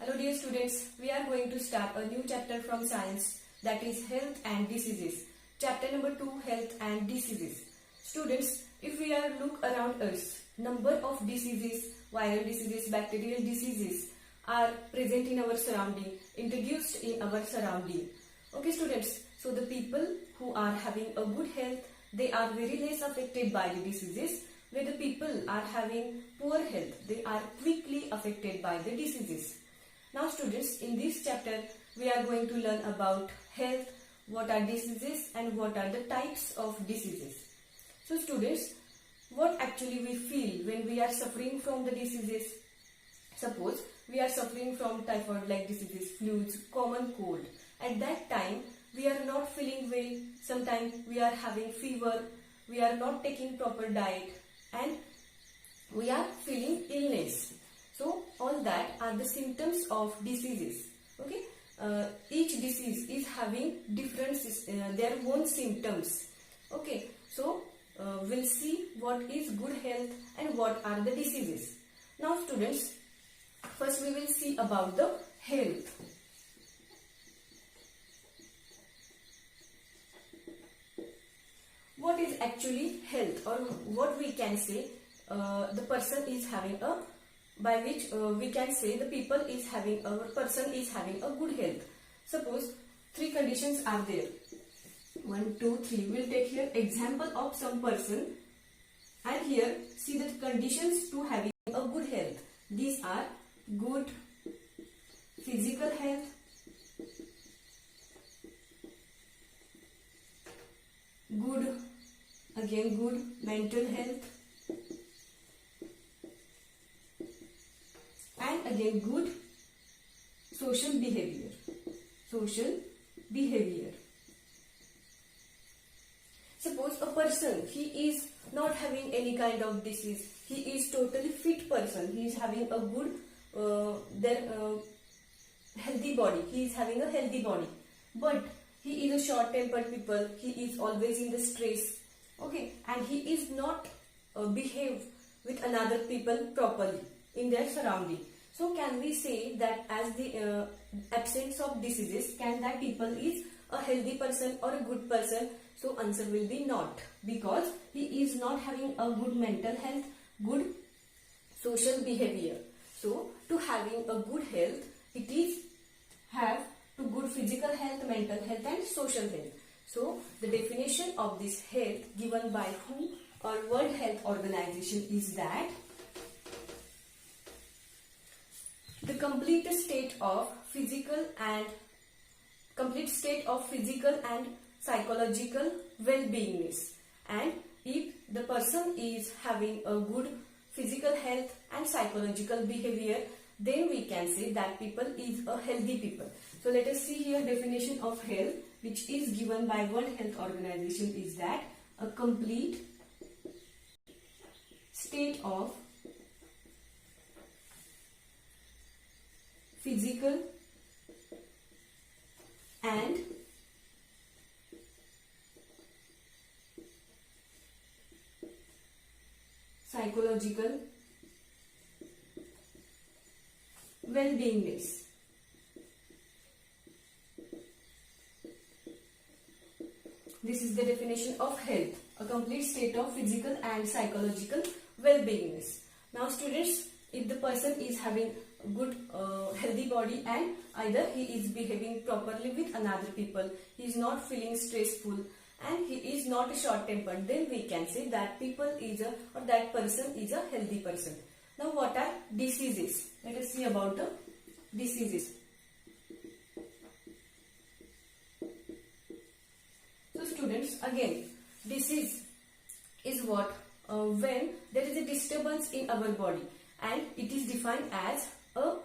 Hello dear students, we are going to start a new chapter from science, that is health and diseases. Chapter number 2, health and diseases. Students, if we are look around us, number of diseases, viral diseases, bacterial diseases are present in our surrounding, introduced in our surrounding. Okay students, so the people who are having a good health, they are very less affected by the diseases. Where the people are having poor health, they are quickly affected by the diseases. Now students, in this chapter we are going to learn about health, what are diseases and what are the types of diseases. So students, what actually we feel when we are suffering from the diseases? Suppose we are suffering from typhoid-like diseases, flus, common cold. At that time we are not feeling well, sometimes we are having fever, we are not taking proper diet and we are feeling illness. So all that are the symptoms of diseases. Okay, each disease is having different their own symptoms. Okay, so we'll see what is good health and what are the diseases. Now students, first we will see about the health. What is actually health, or what we can say the person is having a, by which we can say the people is having a person is having a good health. Suppose three conditions are there. 1, 2, 3. We'll take here example of some person, and here see the conditions to having a good health. These are good physical health, good mental health, and again good social behavior. Suppose a person, he is not having any kind of disease, he is totally fit person, he is having a good healthy body, he is having a healthy body, but he is a short-tempered people, he is always in the stress, okay, and he is not behave with another people properly in their surrounding. So can we say that as the absence of diseases, can that people is a healthy person or a good person? So answer will be not, because he is not having a good mental health, good social behavior. So to having a good health, it is have to good physical health, mental health and social health. So the definition of this health given by WHO or World Health Organization is that the complete state of physical and psychological well-beingness. And if the person is having a good physical health and psychological behavior, then we can say that people is a healthy people. So let us see here definition of health, which is given by World Health Organization, is that a complete state of physical and psychological well-beingness. This is the definition of health, a complete state of physical and psychological well-beingness. Now students, if the person is having good healthy body and either he is behaving properly with another people, he is not feeling stressful and he is not short-tempered, then we can say that people is a, or that person is a healthy person. Now what are diseases? Let us see about the diseases. So students, again, disease is what? When there is a disturbance in our body, and it is defined as a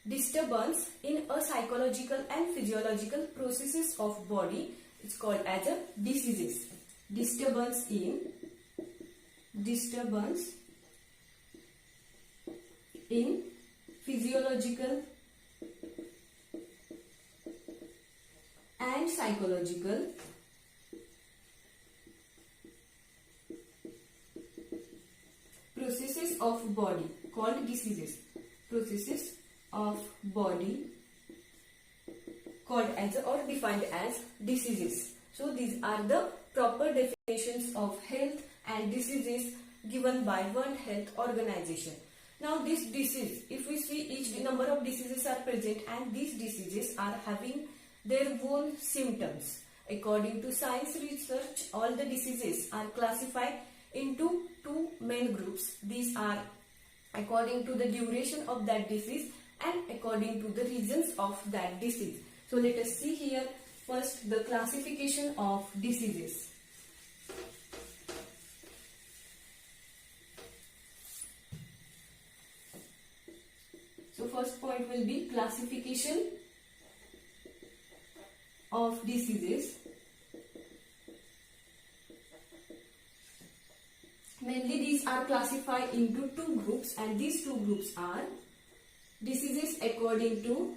disturbance in a psychological and physiological processes of body. It's called as a diseases. Disturbance in physiological and psychological processes of body called diseases. Processes of body called as or defined as diseases. So these are the proper definitions of health and diseases given by World Health Organization. Now this disease, if we see, each number of diseases are present and these diseases are having their own symptoms. According to science research, all the diseases are classified into two main groups. These are according to the duration of that disease and according to the reasons of that disease. So let us see here first the classification of diseases. So first point will be classification of diseases. Mainly these are classified into two groups, and these two groups are diseases according to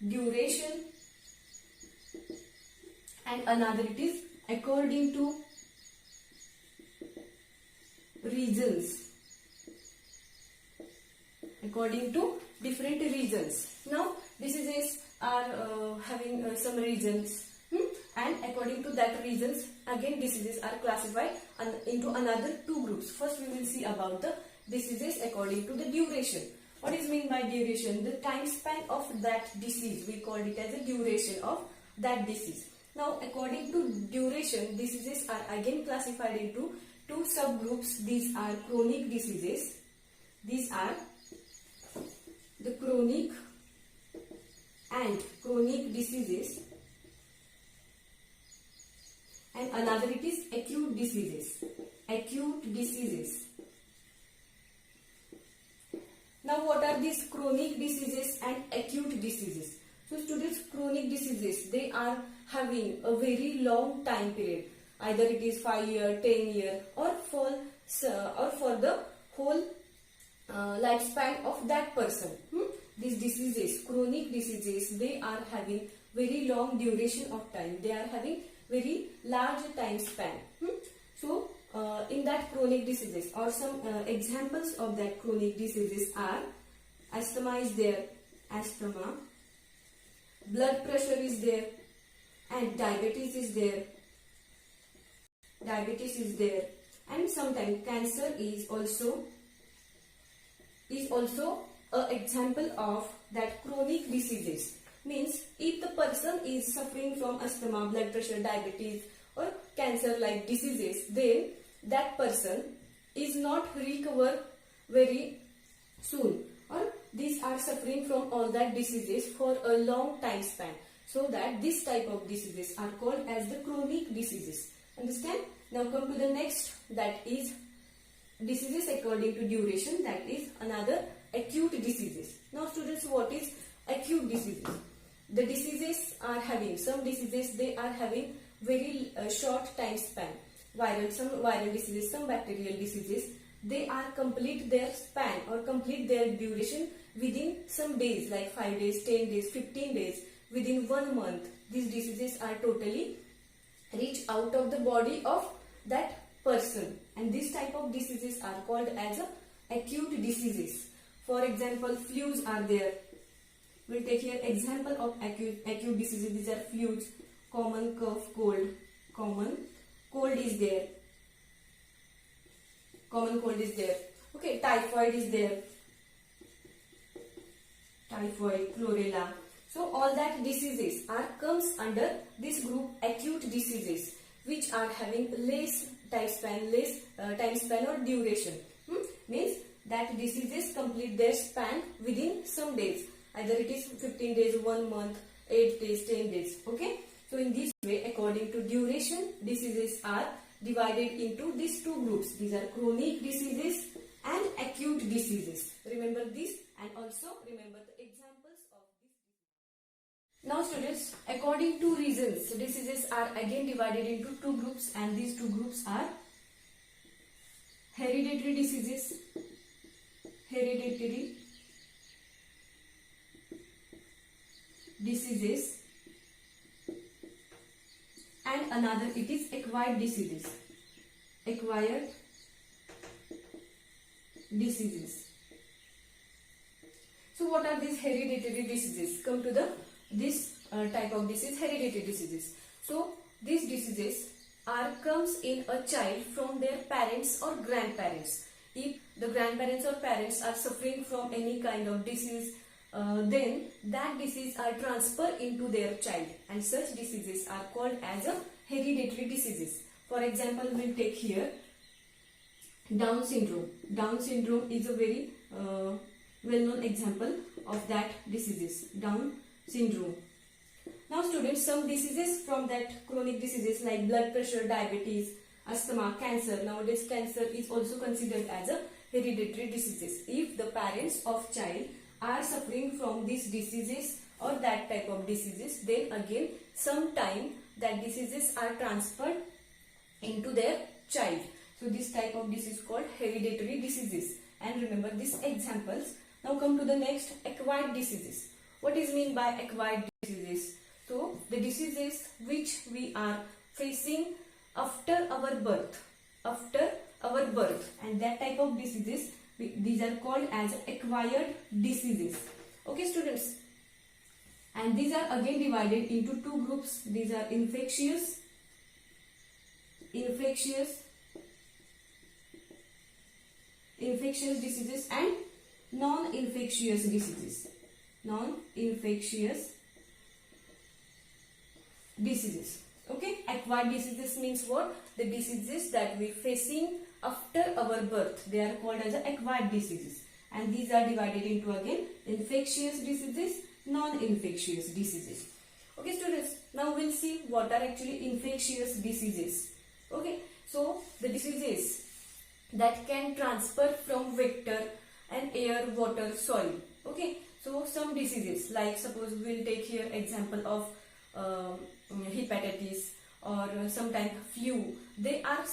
duration and another it is according to reasons, according to different reasons. Now diseases are having some reasons, and according to that reasons again diseases are classified into another two groups. First we will see about the diseases according to the duration. What is mean by duration? The time span of that disease, we called it as a duration of that disease. Now according to duration, diseases are again classified into two subgroups. These are chronic diseases. These are the chronic and chronic diseases, and another it is acute diseases. Acute diseases. Now what are these chronic diseases and acute diseases? So students, chronic diseases, they are having a very long time period. Either it is 5 year, 10 year, or for the whole lifespan of that person. These diseases, chronic diseases, they are having very long duration of time. They are having very large time span. So in that chronic diseases, or some examples of that chronic diseases are asthma is there, asthma, blood pressure is there, and diabetes is there. Diabetes is there, and sometimes cancer is also an example of that chronic diseases. Means if the person is suffering from asthma, blood pressure, diabetes or cancer like diseases, then that person is not recover very soon, or these are suffering from all that diseases for a long time span. So that this type of diseases are called as the chronic diseases. Understand? Now come to the next, that is diseases according to duration, that is another acute diseases. Now students, what is acute diseases? The diseases are having, some diseases they are having very short time span. Some viral diseases, some bacterial diseases, they are complete their span or complete their duration within some days, like 5 days, 10 days, 15 days, within 1 month. These diseases are totally reach out of the body of that person, and this type of diseases are called as acute diseases. For example, flus are there. We'll take here example of acute diseases. These are flus, common cough, cold. Common cold is there. Common cold is there. Okay, typhoid is there. Typhoid, chlorella. So all that diseases comes under this group acute diseases, which are having less time span or duration. Means that diseases complete their span within some days. Either it is 15 days, 1 month, 8 days, 10 days. Okay. So in this way, according to duration, diseases are divided into these two groups. These are chronic diseases and acute diseases. Remember this, and also remember the examples of this disease. Now students, according to reasons, diseases are again divided into two groups, and these two groups are hereditary diseases. Hereditary diseases, and another it is acquired diseases. Acquired diseases. So what are these hereditary diseases? Come to the this type of disease, hereditary diseases. So these diseases comes in a child from their parents or grandparents. If the grandparents or parents are suffering from any kind of disease, then that disease are transferred into their child, and such diseases are called as a hereditary diseases. For example, we'll take here Down syndrome. Down syndrome is a very well-known example of that diseases, Down syndrome. Now students, some diseases from that chronic diseases like blood pressure, diabetes, asthma, cancer. Nowadays cancer is also considered as a hereditary diseases. If the parents of child are suffering from these diseases or that type of diseases, then again sometime that diseases are transferred into their child. So this type of disease called hereditary diseases. And remember these examples. Now come to the next, acquired diseases. What is mean by acquired diseases? So the diseases which we are facing after our birth, and that type of diseases, these are called as acquired diseases. Okay students, and these are again divided into two groups. These are infectious diseases and non-infectious diseases. Okay, acquired diseases means what? The diseases that we facing after our birth, they are called as acquired diseases, and these are divided into again infectious diseases, non-infectious diseases. Okay students, now we'll see what are actually infectious diseases. Okay, so the diseases that can transfer from vector and air, water, soil. Okay, so some diseases like suppose we'll take here example of hepatitis or sometimes flu. They are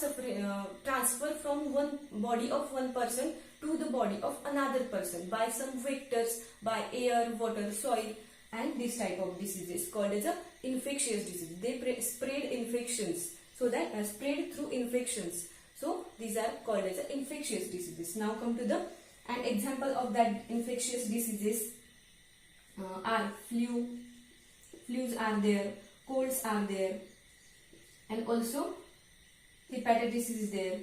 transferred from one body of one person to the body of another person by some vectors, by air, water, soil, and this type of disease is called as a infectious disease. They spread infections, so that spread through infections. So these are called as infectious diseases. Now come to the an example of that infectious diseases are flus are there, colds are there, and also hepatitis is there.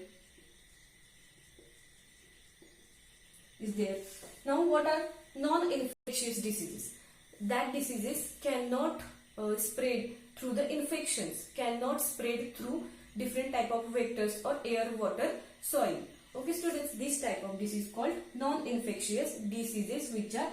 Now what are non-infectious diseases? That diseases cannot spread through the infections, cannot spread through different type of vectors or air, water, soil. Okay students, this type of disease called non-infectious diseases, which are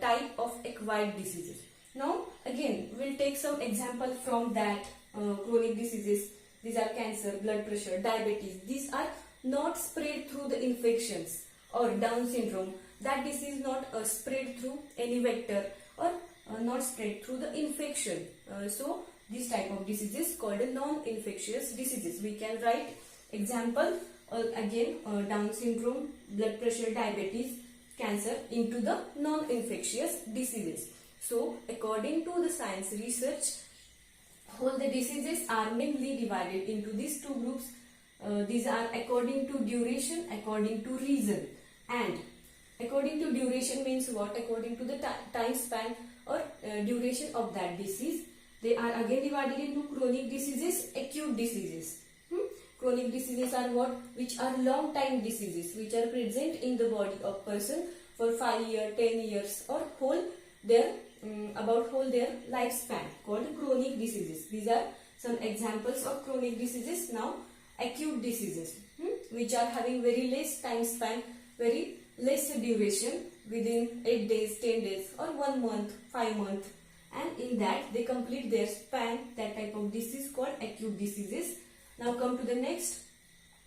type of acquired diseases. Now again we'll take some example from that chronic diseases. These are cancer, blood pressure, diabetes. These are not spread through the infections. Or Down syndrome, that disease not spread through any vector or not spread through the infection. So this type of disease is called a non-infectious diseases. We can write example again Down syndrome, blood pressure, diabetes, cancer into the non-infectious diseases. So according to the science research, all the diseases are mainly divided into these two groups. These are according to duration, according to reason. And according to duration means what? According to the time span or duration of that disease. They are again divided into chronic diseases, acute diseases. Chronic diseases are what? Which are long time diseases, which are present in the body of person for 5 years, 10 years, or whole their lifespan, called chronic diseases. These are some examples of chronic diseases. Now acute diseases, which are having very less time span, very less duration, within 8 days, 10 days, or 1 month, 5 months, and in that they complete their span. That type of disease called acute diseases. Now come to the next,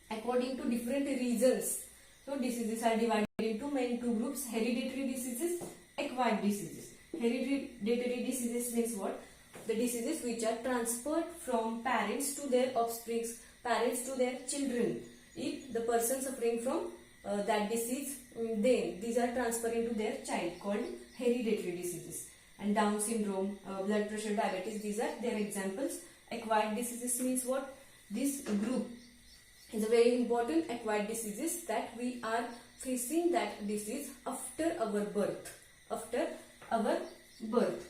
according to different reasons. So diseases are divided into main two groups: hereditary diseases, acquired diseases. Hereditary diseases means what? The diseases which are transferred from parents to their offspring, parents to their children. If the person suffering from that disease, then these are transferred into their child, called hereditary diseases. And Down syndrome, blood pressure, diabetes, these are their examples. Acquired diseases means what? This group is a very important acquired diseases that we are facing that disease after our birth. After our birth.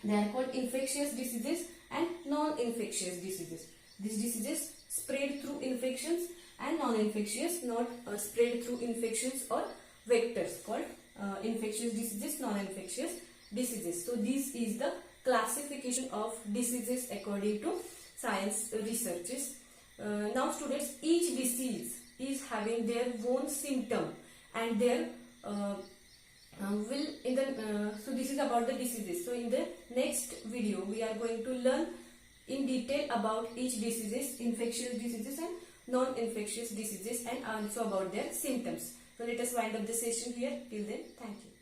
They are called infectious diseases and non-infectious diseases. These diseases spread through infections and non-infectious, not spread through infections or vectors, called infectious diseases, non-infectious diseases. So this is the classification of diseases according to science researches. Now students, each disease is having their own symptom and their so this is about the diseases. So in the next video we are going to learn in detail about each diseases, infectious diseases and non-infectious diseases, and also about their symptoms. So let us wind up the session here. Till then, thank you.